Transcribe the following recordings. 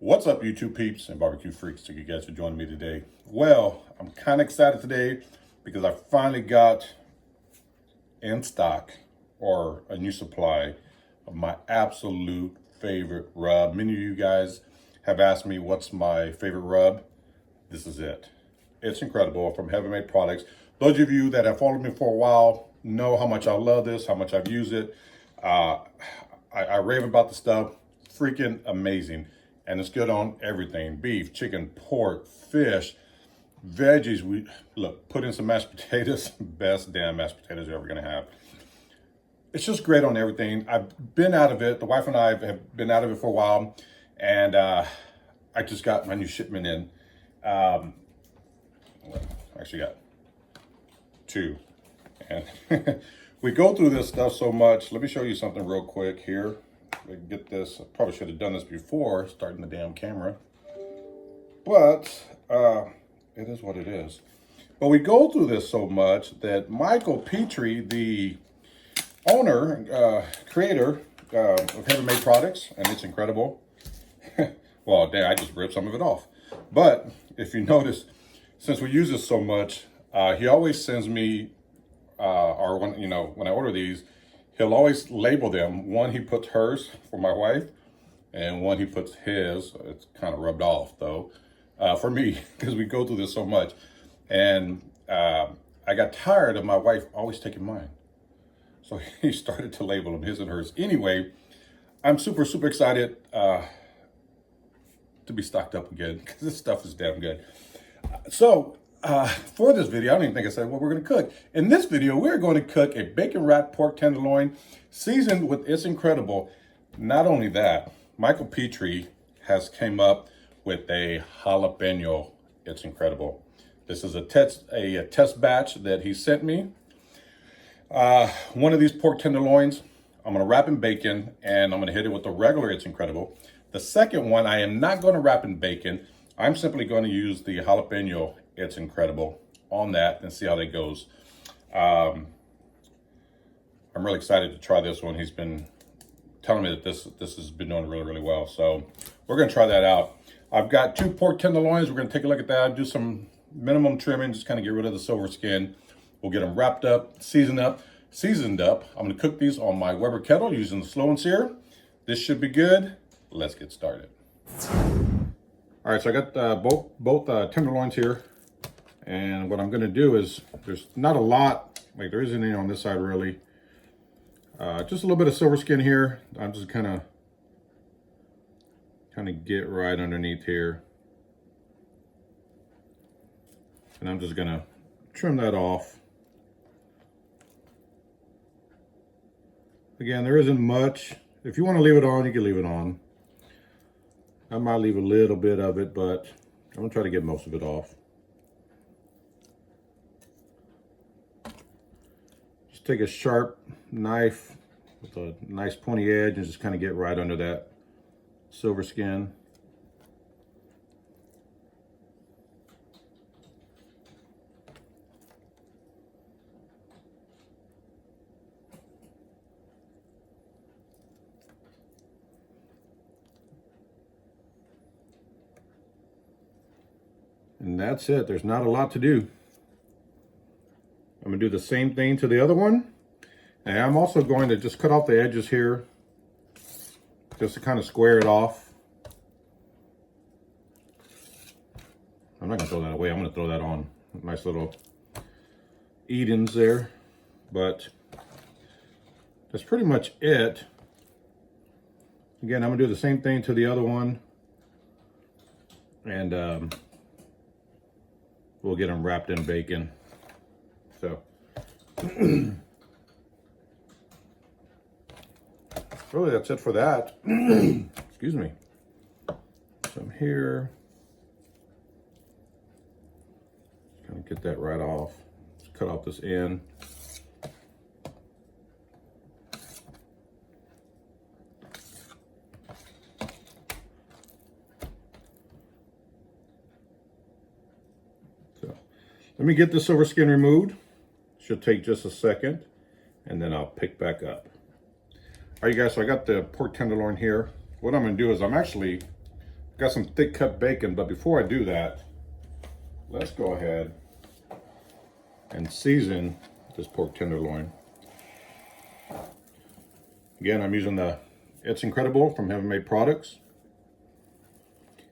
What's up, YouTube peeps and barbecue freaks? Thank you guys for joining me today. Well, I'm kind of excited today because I finally got in stock or a new supply of my absolute favorite rub. Many of you guys have asked me what's my favorite rub. This is it. It's incredible, from Heaven Made Products. Those of you that have followed me for a while know how much I love this, how much I've used it. I rave about the stuff. Freaking amazing. And it's good on everything: beef, chicken, pork, fish, veggies. Put in some mashed potatoes. Best damn mashed potatoes you're ever gonna have. It's just great on everything. I've been out of it. The wife and I have been out of it for a while, and I just got my new shipment in. Actually got two, and we go through this stuff so much. Let me show you something real quick here. Get this. I probably should have done this before starting the damn camera, but it is what it is. But we go through this so much that Michael Petrie, the owner, creator of Heaven Made Products, and it's incredible. Well, damn, I just ripped some of it off. But if you notice, since we use this so much, he always sends me, or when I order these, he'll always label them. One, he puts hers for my wife, and one he puts his. It's kind of rubbed off though, for me, because we go through this so much. And I got tired of my wife always taking mine. So he started to label them, his and hers. Anyway, I'm super, super excited to be stocked up again, because this stuff is damn good. So for this video, I don't even think I said what we're going to cook. In this video, we're going to cook a bacon wrapped pork tenderloin seasoned with It's Incredible. Not only that, Michael Petrie has came up with a jalapeno It's Incredible. This is a test batch that he sent me. One of these pork tenderloins, I'm going to wrap in bacon, and I'm going to hit it with the regular It's Incredible. The second one, I am not going to wrap in bacon. I'm simply going to use the jalapeno It's Incredible on that and see how that goes. I'm really excited to try this one. He's been telling me that this has been doing really, really well. So we're going to try that out. I've got 2 pork tenderloins. We're going to take a look at that, do some minimum trimming, just kind of get rid of the silver skin. We'll get them wrapped up, seasoned up. I'm going to cook these on my Weber kettle using the slow and sear. This should be good. Let's get started. All right, so I got both tenderloins here, and what I'm going to do is, there's not a lot, like there isn't any on this side really. Just a little bit of silver skin here. I'm just kind of get right underneath here, and I'm just going to trim that off. Again, there isn't much. If you want to leave it on, you can leave it on. I might leave a little bit of it, but I'm gonna try to get most of it off. Just take a sharp knife with a nice pointy edge and just kind of get right under that silver skin. And that's it. There's not a lot to do. I'm going to do the same thing to the other one. And I'm also going to just cut off the edges here, just to kind of square it off. I'm not going to throw that away. I'm going to throw that on. Nice little Edens there. But that's pretty much it. Again, I'm going to do the same thing to the other one. And we'll get them wrapped in bacon. So, really, that's it for that. Excuse me. Some here. Kind of get that right off. Just cut off this end. Let me get the silver skin removed. Should take just a second, and then I'll pick back up. All right, you guys, so I got the pork tenderloin here. What I'm gonna do is I'm actually Got some thick cut bacon, but before I do that, let's go ahead and season this pork tenderloin. Again, I'm using the It's Incredible from Heaven Made Products.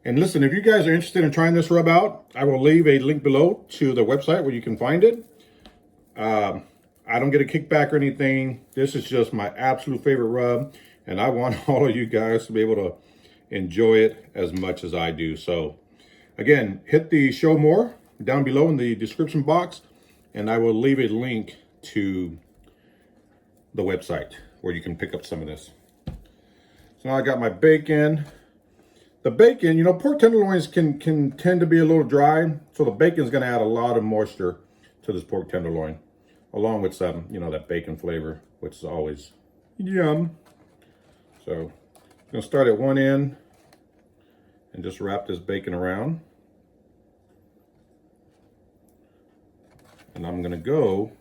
And listen, if you guys are interested in trying this rub out, I will leave a link below to the website where you can find it. I don't get a kickback or anything. This is just my absolute favorite rub, and I want all of you guys to be able to enjoy it as much as I do. So again, hit the show more down below in the description box, and I will leave a link to the website where you can pick up some of this. So now I got my bacon. The bacon, you know, pork tenderloins can tend to be a little dry, so the bacon's gonna add a lot of moisture to this pork tenderloin, along with some, you know, that bacon flavor, which is always yum. So I'm gonna start at one end and just wrap this bacon around. And I'm gonna go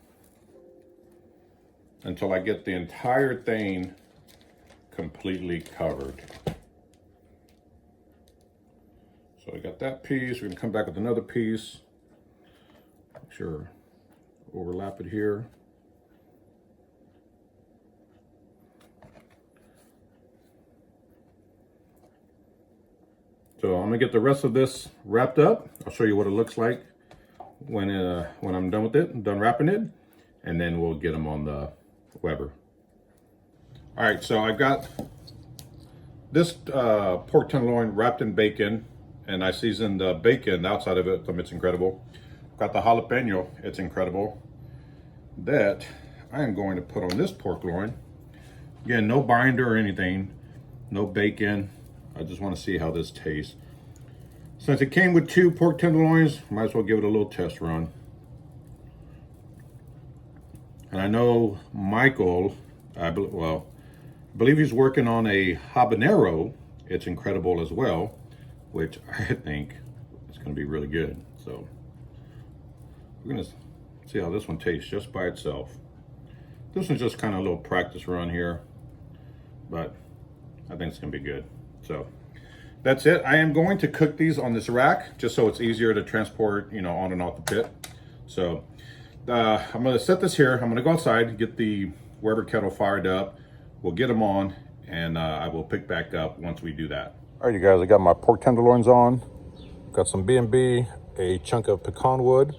until I get the entire thing completely covered. So I got that piece. We're gonna come back with another piece. Make sure overlap it here. So I'm gonna get the rest of this wrapped up. I'll show you what it looks like when I'm done with it, I'm done wrapping it, and then we'll get them on the Weber. All right, so I've got this pork tenderloin wrapped in bacon, and I seasoned the bacon, the outside of it, from It's Incredible. Got the jalapeno, It's Incredible, that I am going to put on this pork loin. Again, no binder or anything, no bacon. I just want to see how this tastes. Since it came with 2 pork tenderloins, might as well give it a little test run. And I know Michael, I believe he's working on a habanero, It's Incredible as well, which I think is going to be really good. So we're going to see how this one tastes just by itself. This one's just kind of a little practice run here, but I think it's going to be good. So that's it. I am going to cook these on this rack just so it's easier to transport, you know, on and off the pit. So I'm going to set this here. I'm going to go outside, get the Weber kettle fired up. We'll get them on, and I will pick back up once we do that. All right, you guys, I got my pork tenderloins on. Got some B&B, a chunk of pecan wood.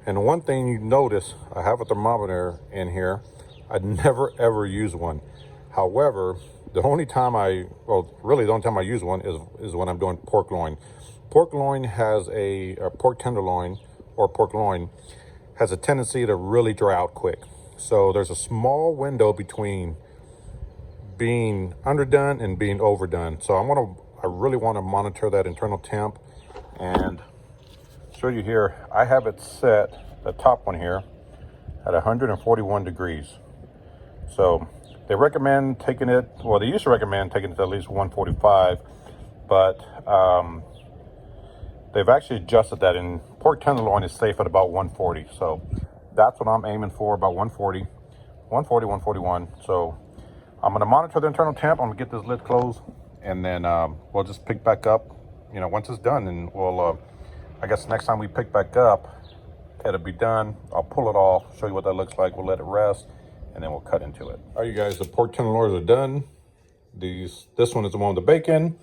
And one thing you notice, I have a thermometer in here. I never ever use one. However, the only time really the only time I use one is when I'm doing pork loin. Pork loin has pork tenderloin or pork loin has a tendency to really dry out quick. So there's a small window between being underdone and being overdone. So I really want to monitor that internal temp and show you here. I have it set, the top one here, at 141 degrees. So they recommend taking it, well, they used to recommend taking it to at least 145, but they've actually adjusted that, and pork tenderloin is safe at about 140. So that's what I'm aiming for, about 140, 141. So I'm gonna monitor the internal temp. I'm gonna get this lid closed, and then we'll just pick back up, you know, once it's done, and we'll, I guess next time we pick back up, it'll be done. I'll pull it off, show you what that looks like. We'll let it rest, and then we'll cut into it. All right, you guys, the pork tenderloins are done. This one is the one with the bacon.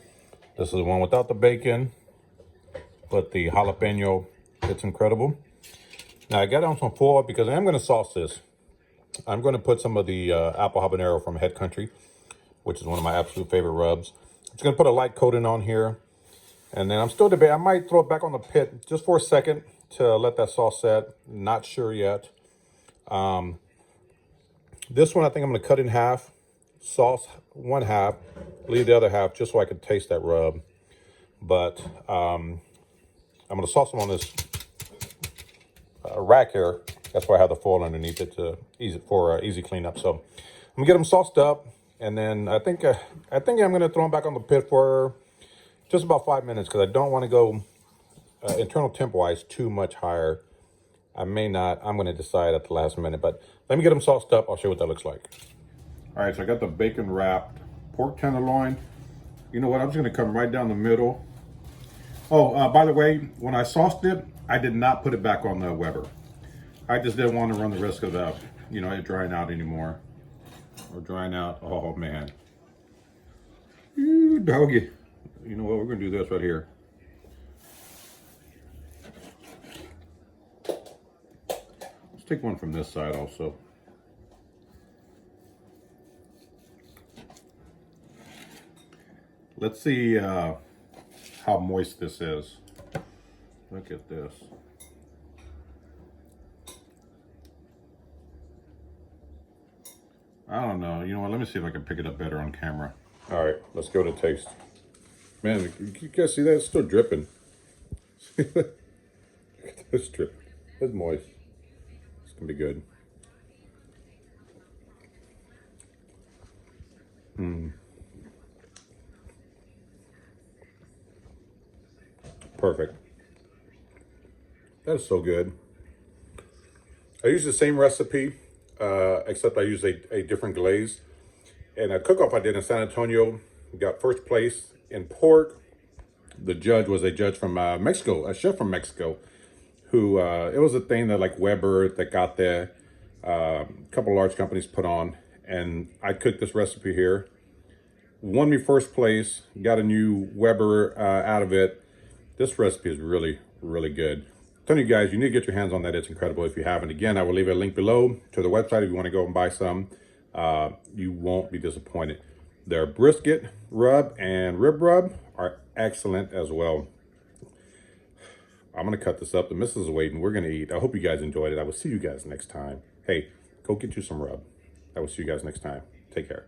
This is the one without the bacon, but the jalapeno, It's Incredible. Now I got it on some foil because I am gonna sauce this. I'm gonna put some of the apple habanero from Head Country, which is one of my absolute favorite rubs. I'm just gonna put a light coating on here. And then I'm still debating. I might throw it back on the pit just for a second to let that sauce set. Not sure yet. This one I think I'm going to cut in half, sauce one half, leave the other half just so I can taste that rub. But I'm going to sauce them on this rack here. That's why I have the foil underneath it to ease it for easy cleanup. So I'm gonna get them sauced up, and then I think I'm gonna throw them back on the pit for just about 5 minutes because I don't want to go internal temp wise too much higher. I may not. I'm going to decide at the last minute, but let me get them sauced up. I'll show you what that looks like. All right, so I got the bacon wrapped pork tenderloin. You know what? I'm just going to come right down the middle Oh, by the way, when I sauced it, I did not put it back on the Weber. I just didn't want to run the risk of it drying out anymore. Or drying out. Oh, man. Ooh, doggy. You know what? We're going to do this right here. Let's take one from this side also. Let's see how moist this is. Look at this. I don't know. You know what? Let me see if I can pick it up better on camera. All right, let's go to taste. Man, you guys see that? It's still dripping. Look at this drip. It's moist. It's gonna be good. Perfect. That is so good. I use the same recipe, except I use a different glaze. And a cook-off I did in San Antonio, got first place in pork. The judge was a judge from Mexico, a chef from Mexico, who, it was a thing that like Weber that got there, a couple large companies put on. And I cooked this recipe here. Won me first place, got a new Weber out of it. This recipe is really, really good. I'm telling you guys, you need to get your hands on that. It's incredible if you haven't. Again, I will leave a link below to the website if you want to go and buy some. You won't be disappointed. Their brisket rub and rib rub are excellent as well. I'm going to cut this up. The missus is waiting. We're going to eat. I hope you guys enjoyed it. I will see you guys next time. Hey, go get you some rub. I will see you guys next time. Take care.